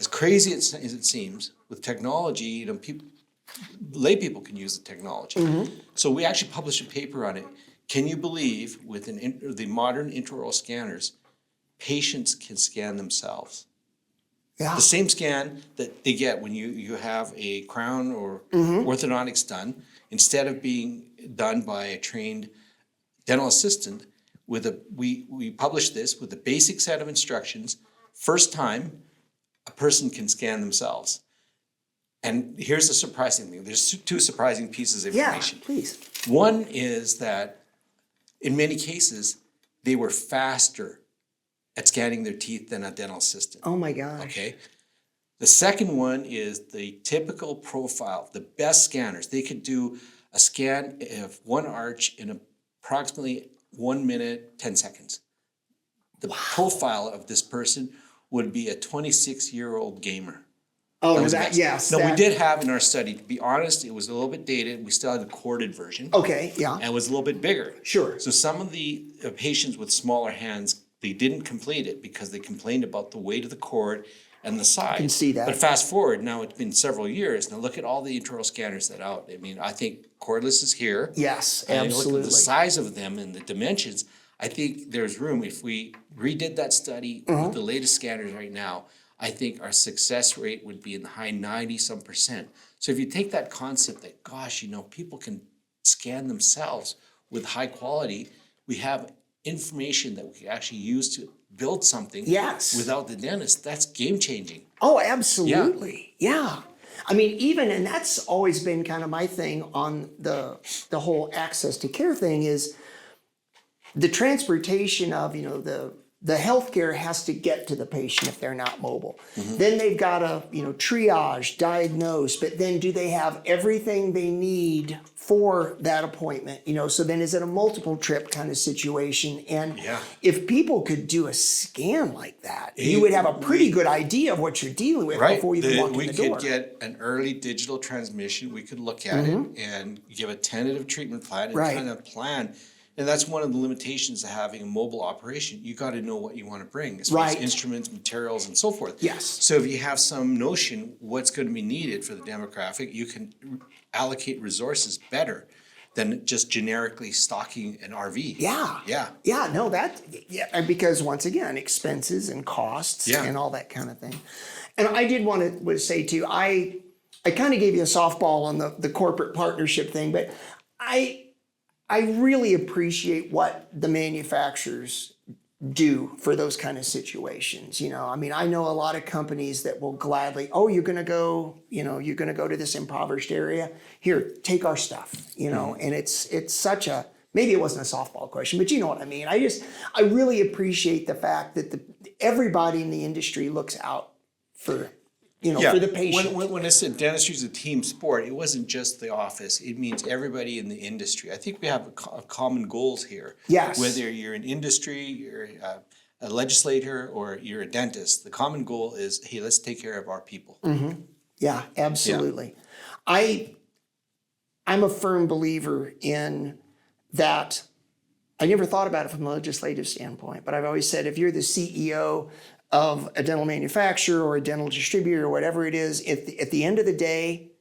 As crazy as it seems, with technology, lay people can use the technology. So we actually published a paper on it. Can you believe with the modern intraoral scanners, patients can scan themselves? Yeah. The same scan that they get when you have a crown or orthodontics done, instead of being done by a trained dental assistant, we publish this with a basic set of instructions. First time, a person can scan themselves. And here's the surprising thing. There's two surprising pieces of Yeah, information. please. One is that in many cases, they were faster at scanning their teeth than a dental assistant. Oh my gosh. Okay. The second one is the typical profile. The best scanners, they could do a scan of one arch in approximately 1 minute, 10 seconds. The profile of this person would be a 26-year-old gamer. Oh, was the that, best. yes. No, we that- did have in our study, to be honest, it was a little bit dated. We still had the corded version. Okay, yeah. And it was a little bit bigger. Sure. So some of the patients with smaller hands, they didn't complete it because they complained about the weight of the cord and the size. can see that. But fast forward, now it's been several years. Now look at all the intraoral scanners that are out. I mean, I think cordless is here. Yes, And you look at absolutely. the size of them and the dimensions. I think there's room. If we redid that study Uh-huh. with the latest scanners right now, I think our success rate would be in the high 90-some%. So if you take that concept that, gosh, people can scan themselves with high quality, we have information that we can actually use to build something Yes. without the dentist. That's game changing. Oh, absolutely. Yeah. I mean, and that's always been kind of my thing on the whole access to care thing is the transportation of, the healthcare has to get to the patient if they're not mobile. Then they've got to, triage, diagnose, but then do they have everything they need for that appointment? So then is it a multiple trip kind of situation? And Yeah. if people could do a scan like that, you would have a pretty good idea of what you're dealing with before you even walk in we the could door. get an early digital transmission. We could look at it and give a tentative treatment plan and Right. kind of plan. And that's one of the limitations of having a mobile operation. You got to know what you want to bring as far as Right. instruments, materials, and so forth. Yes. So if you have some notion what's going to be needed for the demographic, you can allocate resources better than just generically stocking an RV. Yeah. Yeah. Yeah, no, and because once again, expenses and costs Yeah. and all that kind of thing. And I did want to say too, I kind of gave you a softball on the corporate partnership thing, but I really appreciate what the manufacturers do for those kind of situations. I mean, I know a lot of companies that will gladly, you're going to go to this impoverished area. Here, take our stuff, and it's such a, maybe it wasn't a softball question, but you know what I mean. I really appreciate the fact that everybody in the industry looks out for, for the patient. When I said dentistry is a team sport, it wasn't just the office. It means everybody in the industry. I think we have a common goals here. Yes. Whether you're in industry, you're a legislator, or you're a dentist, the common goal is, hey, let's take care of our people. Yeah, absolutely. I'm a firm believer in that. I never thought about it from a legislative standpoint, but I've always said if you're the CEO of a dental manufacturer or a dental distributor or whatever it is, at the end of the day,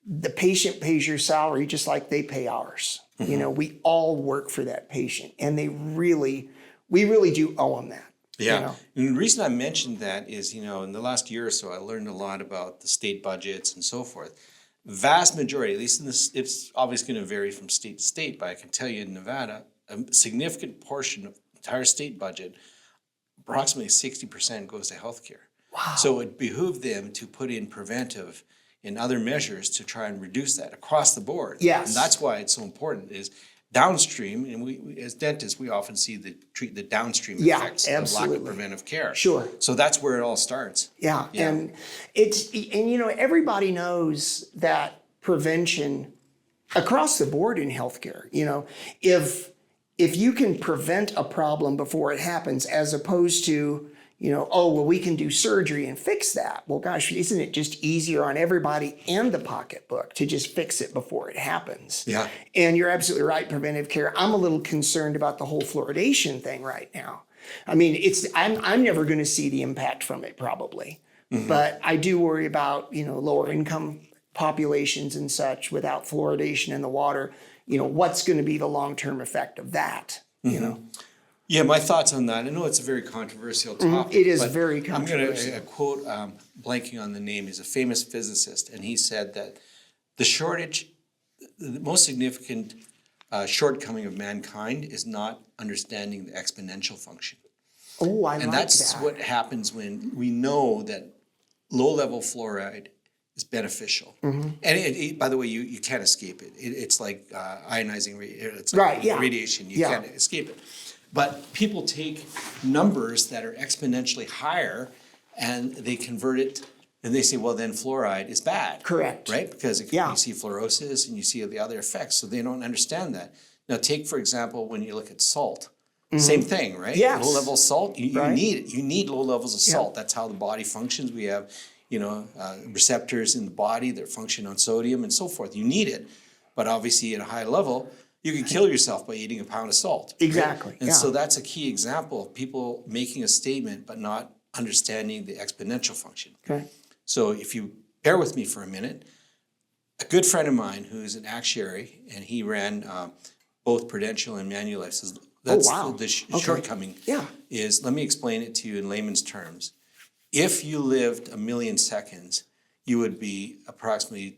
the patient pays your salary just like they pay ours. We all work for that patient, and we really do owe them that. Yeah. And the reason I mentioned that is, in the last year or so, I learned a lot about the state budgets and so forth. Vast majority, at least in this, it's obviously going to vary from state to state, but I can tell you in Nevada, a significant portion of the entire state budget, approximately 60% goes to healthcare. Wow. So it behooved them to put in preventive and other measures to try and reduce that across the board. Yes. And that's why it's so important is downstream, and we as dentists, we often see the downstream effects of lack absolutely. of preventive care. Sure. So that's where it all starts. Yeah, Yeah. and everybody knows that prevention across the board in healthcare. If you can prevent a problem before it happens, as opposed to we can do surgery and fix that. Well, gosh, isn't it just easier on everybody and the pocketbook to just fix it before it happens? Yeah. And you're absolutely right, preventive care. I'm a little concerned about the whole fluoridation thing right now. I mean, I'm never going to see the impact from it probably, but I do worry about lower income populations and such without fluoridation in the water. What's going to be the long term effect of that? Yeah, my thoughts on that. I know it's a very controversial topic. It is but very I'm going controversial. to quote, blanking on the name, is a famous physicist, and he said that the most significant shortcoming of mankind is not understanding the exponential function. Oh, I And like that's that. what happens when we know that low-level fluoride is beneficial. Mm-hmm. And by the way, you can't escape it. It's like ionizing, it's like Right, yeah. radiation. You Yeah. can't escape it. But people take numbers that are exponentially higher and they convert it, and they say, well, then fluoride is bad. Correct. Right? Because Yeah. you see fluorosis and you see the other effects, so they don't understand that. Now, take, for example, when you look at salt. Same thing, right? Yes. Low level salt, you Right. need it. You need low levels of Yeah. salt. That's how the body functions. We have, receptors in the body that function on sodium and so forth. You need it, but obviously at a high level, you can kill yourself by eating a pound of salt. right? Exactly, And yeah. so that's a key example of people making a statement but not understanding the exponential function. Okay. So if you bear with me for a minute, a good friend of mine who's an actuary, and he ran both Prudential and Manulife, says that's wow. the Okay. shortcoming Yeah. is, let me explain it to you in layman's terms. If you lived 1,000,000 seconds, you would be approximately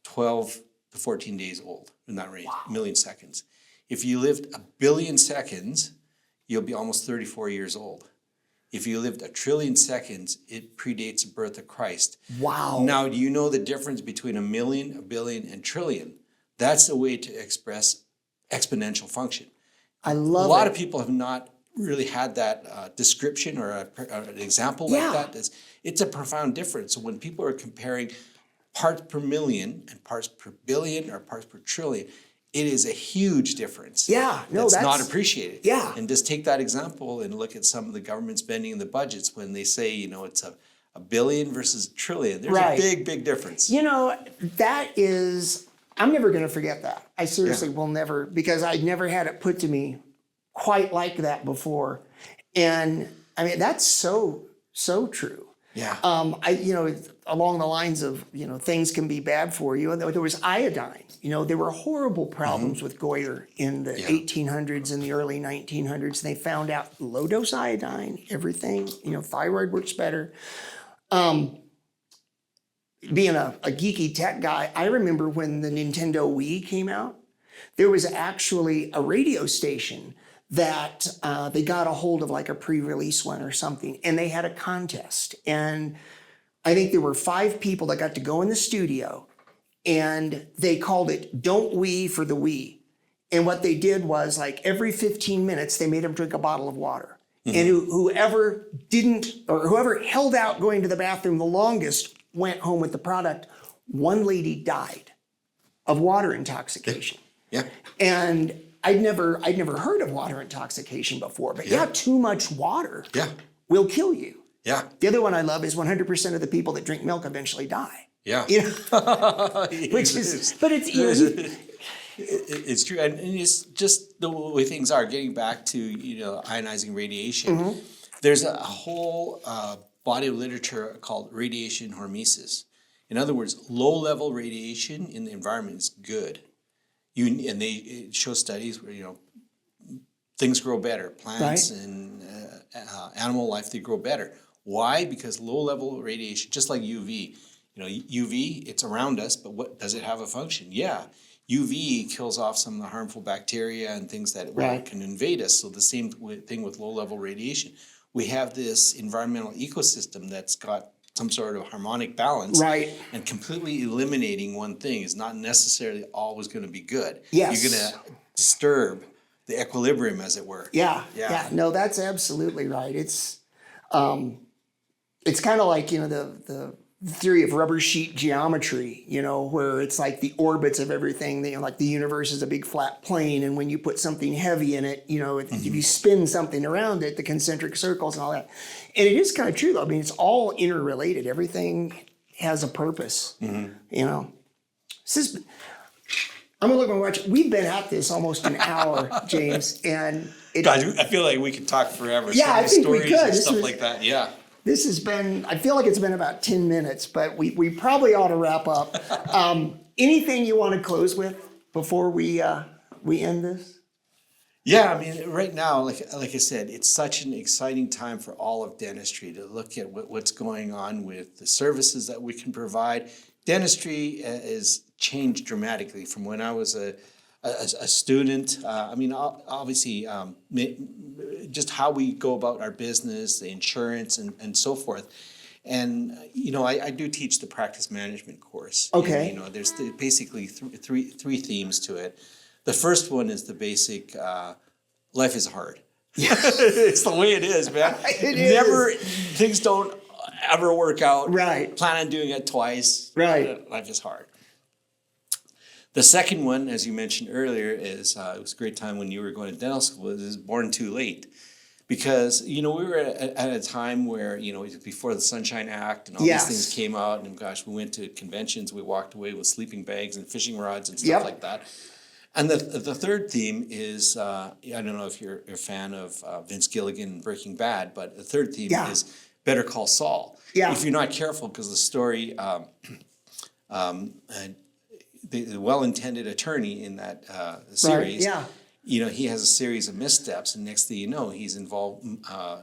12 to 14 days old in that range, 1,000,000 seconds. If you lived 1,000,000,000 seconds, you'll be almost 34 years old. If you lived 1,000,000,000,000 seconds, it predates the birth of Christ. Wow. Now, do you know the difference between a million, a billion, and trillion? That's a way to express exponential function. I A love lot it. of people have not really had that description or an example Yeah. like that. It's a profound difference. So when people are comparing parts per million and parts per billion or parts per trillion, it is a huge difference. Yeah, no, that's not that's- appreciated. yeah. And just take that example and look at some of the government spending in the budgets when they say, it's a billion versus a trillion. There's Right. a big, big difference. That is, I'm never going to forget that. I seriously Yeah. will never, because I'd never had it put to me quite like that before. And I mean, that's so true. Yeah. Along the lines of, things can be bad for you. And there was iodine. There were horrible problems with goiter in the 1800s and the early 1900s. They found out low dose iodine, everything, thyroid works better. Being a geeky tech guy, I remember when the Nintendo Wii came out, there was actually a radio station that they got a hold of, like a pre-release one or something, and they had a contest. And I think there were 5 people that got to go in the studio, and they called it Don't Wii for the Wii. And what they did was, like, every 15 minutes, they made them drink a bottle of water. And whoever held out going to the bathroom the longest went home with the product. One lady died of water intoxication. Yeah. And I'd never heard of water intoxication before, but too much water Yeah. will kill you. Yeah. The other one I love is 100% of the people that drink milk eventually die. Yeah. Which is, but it's, It's true, and it's just the way things are. Getting back to ionizing radiation, there's a whole body of literature called radiation hormesis. In other words, low-level radiation in the environment is good. It shows studies where things grow better, plants Right. and animal life, they grow better. Why? Because low-level radiation, just like UV. UV, it's around us, but what does it have a function? Yeah. UV kills off some of the harmful bacteria and things that Right. can invade us. So the same thing with low-level radiation. We have this environmental ecosystem that's got some sort of harmonic balance. Right. And completely eliminating one thing is not necessarily always going to be good. Yes. You're going to disturb the equilibrium, as it were. Yeah. No, that's absolutely right. It's kind of like, the theory of rubber sheet geometry, where it's like the orbits of everything, like the universe is a big flat plane. And when you put something heavy in it, if you spin something around it, the concentric circles and all that. And it is kind of true, though. I mean, it's all interrelated. Everything has a purpose, I'm gonna look at my watch. We've been at this almost an hour, James, and God, I feel like we could talk forever. Yeah, So many I think we stories could. and This stuff was- like that. Yeah. this has been, I feel like it's been about 10 minutes, but we probably ought to wrap up. Anything you want to close with before we end this? Yeah, I mean, right now, like I said, it's such an exciting time for all of dentistry to look at what's going on with the services that we can provide. Dentistry has changed dramatically from when I was a student. I mean, obviously, just how we go about our business, the insurance, and so forth. And I do teach the practice management course. Okay. And, there's basically three themes to it. The first one is the basic life is hard. It's the way it is, man. Things don't ever work out. Right. Plan on doing it twice. Right. Life is hard. The second one, as you mentioned earlier, is it was a great time when you were going to dental school. It was born too late. Because, we were at a time where, before the Sunshine Act and all Yes. these things came out, and gosh, we went to conventions, we walked away with sleeping bags and fishing rods and stuff like that. And the third theme is, I don't know if you're a fan of Vince Gilligan and Breaking Bad, but the third theme is Better Call Saul. Yeah. If you're not careful, because the story, the well-intended attorney in that series, he has a series of missteps, and next thing you know, he's involved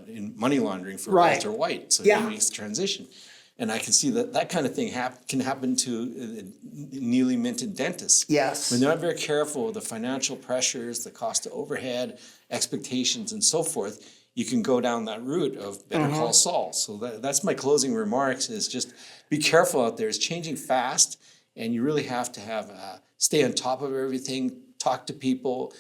in money laundering for Walter White. So he makes the transition. And I can see that kind of thing can happen to newly minted dentists. Yes. When they're not very careful with the financial pressures, the cost of overhead, expectations, and so forth, you can go down that route of Better Call Saul. So that's my closing remarks, is just be careful out there. It's changing fast, and you really have to stay on top of everything. Talk to people,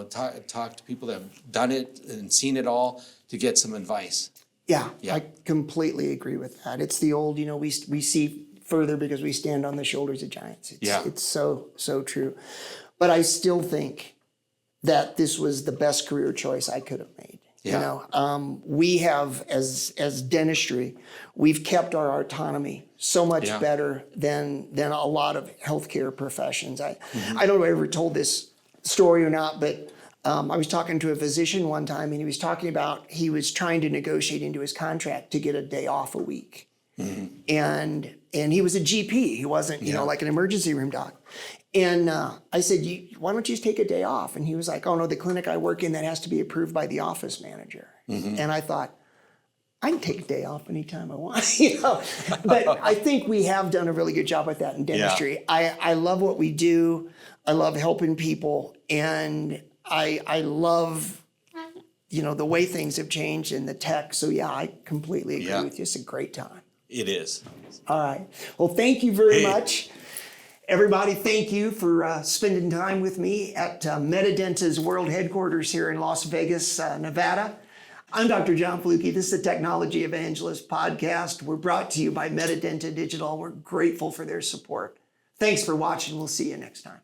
talk to people that have done it and seen it all to get some advice. Yeah, I completely agree with that. It's the old, we see further because we stand on the shoulders of giants. It's so true. But I still think that this was the best career choice I could have made. Yeah. We have, as dentistry, we've kept our autonomy so much better than a lot of healthcare professions. I don't know if I ever told this story or not, but I was talking to a physician one time, and he was talking about he was trying to negotiate into his contract to get a day off a week. And he was a GP. He wasn't, like an emergency room doc. And I said, why don't you just take a day off? And he was like, oh no, the clinic I work in, that has to be approved by the office manager. And I thought, I can take a day off anytime I want, But I think we have done a really good job with that in dentistry. I love what we do. I love helping people. And I love, the way things have changed in the tech. So I completely agree with you. It's a great time. It is. All right. Well, thank you very much. Everybody, thank you for spending time with me at Medidenta's world headquarters here in Las Vegas, Nevada. I'm Dr. John Fluke. This is the Technology Evangelist podcast. We're brought to you by Medidenta Digital. We're grateful for their support. Thanks for watching. We'll see you next time.